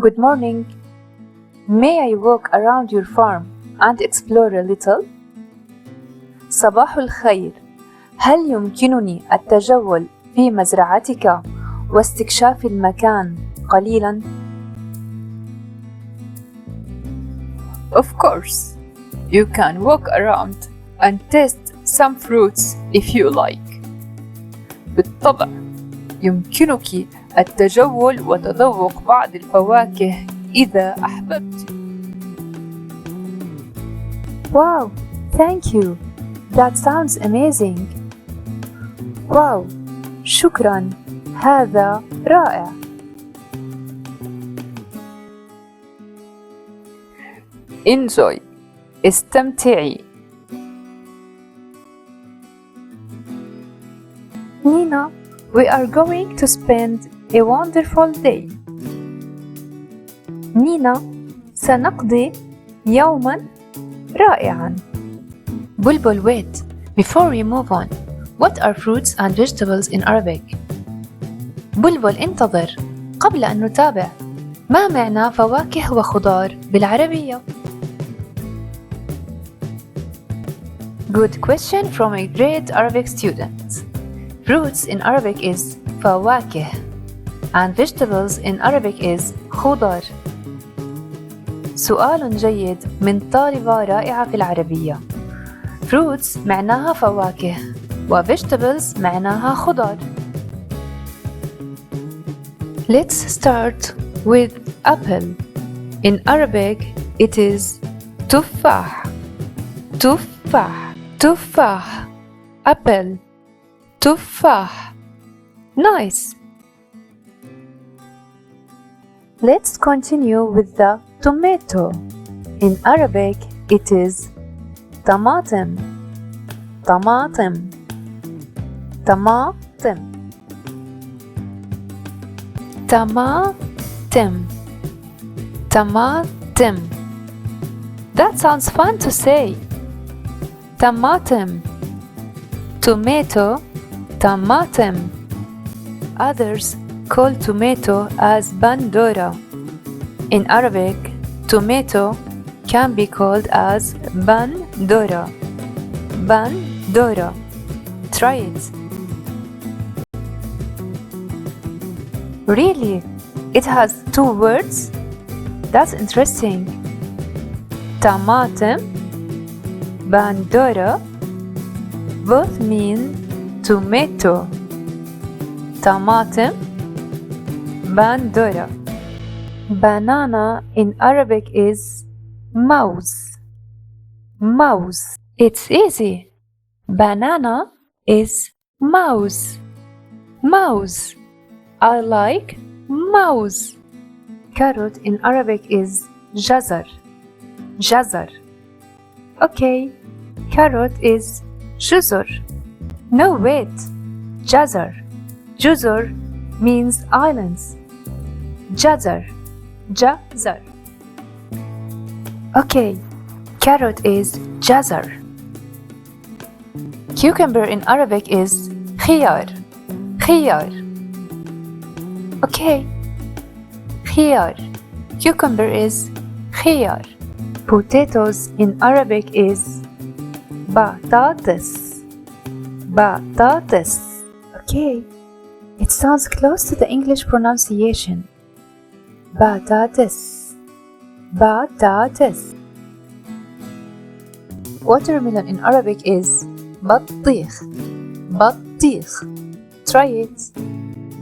Good morning. May I walk around your farm and explore a little? صباح الخير. هل يمكنني التجول في مزرعتك واستكشاف المكان قليلاً؟ Of course, you can walk around and taste some fruits if you like. بالطبع، يمكنك التجول وتذوق بعض الفواكه إذا أحببت. Wow, thank you. That sounds amazing. Wow, شكراً. هذا رائع. Enjoy. استمتعي. Nina, we are going to spend a wonderful day. نينا، سنقضي يوماً رائعاً. Bulbul, wait. Before we move on, what are fruits and vegetables in Arabic? بلبل انتظر. قبل أن نتابع، ما معنى فواكه وخضار بالعربية؟ Good question from a great Arabic student. Fruits in Arabic is فواكه and vegetables in Arabic is خضار. سؤال جيد من طالبة رائعة في العربية. Fruits معناها فواكه و vegetables معناها خضار. Let's start with apple. In Arabic it is تفاح. تفاح. تفاح. apple. تفاح. Nice. Let's continue with the tomato. In Arabic it is طماطم. طماطم. طماطم. طماطم. طماطم. That sounds fun to say. طماطم. Tomato. طماطم. Others call tomato as bandora. In Arabic, tomato can be called as bandora. Bandora. Try it. Really? It has two words? That's interesting. طماطم. Bandora. Both mean tomato. طماطم. Bandora. Banana in Arabic is mouse. Mouse. It's easy. Banana is mouse. Mouse. I like mouse. Carrot in Arabic is جزر. جزر. Okay, carrot is جزر. No, wait. جزر. جزر means islands. جزر. جزر. Okay, carrot is جزر. Cucumber in Arabic is خيار. خيار. Okay, خيار. Cucumber is خيار. Potatoes in Arabic is بطاطس. بطاطس. Okay, it sounds close to the English pronunciation. بطاطس. بطاطس. Watermelon in Arabic is بطيخ. بطيخ. Try it.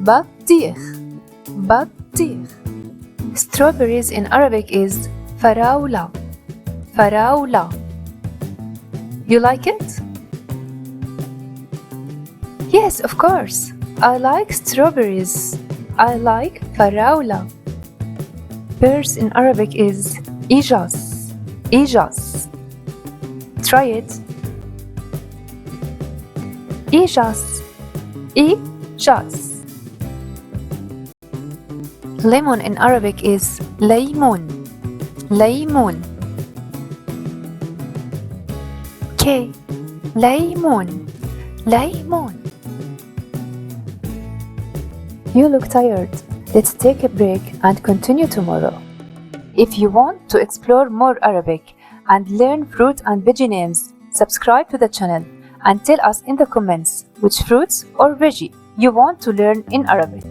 بطيخ. بطيخ. Strawberries in Arabic is فراولة. فراولة. You like it? Yes, of course. I like strawberries. I like فراولة. Pears in Arabic is إيجاز. إيجاز. Try it. إيجاز. إيجاز. Lemon in Arabic is ليمون. ليمون. Okay. ليمون. ليمون. You look tired. Let's take a break and continue tomorrow. If you want to explore more Arabic and learn fruit and veggie names, subscribe to the channel and tell us in the comments which fruits or veggie you want to learn in Arabic.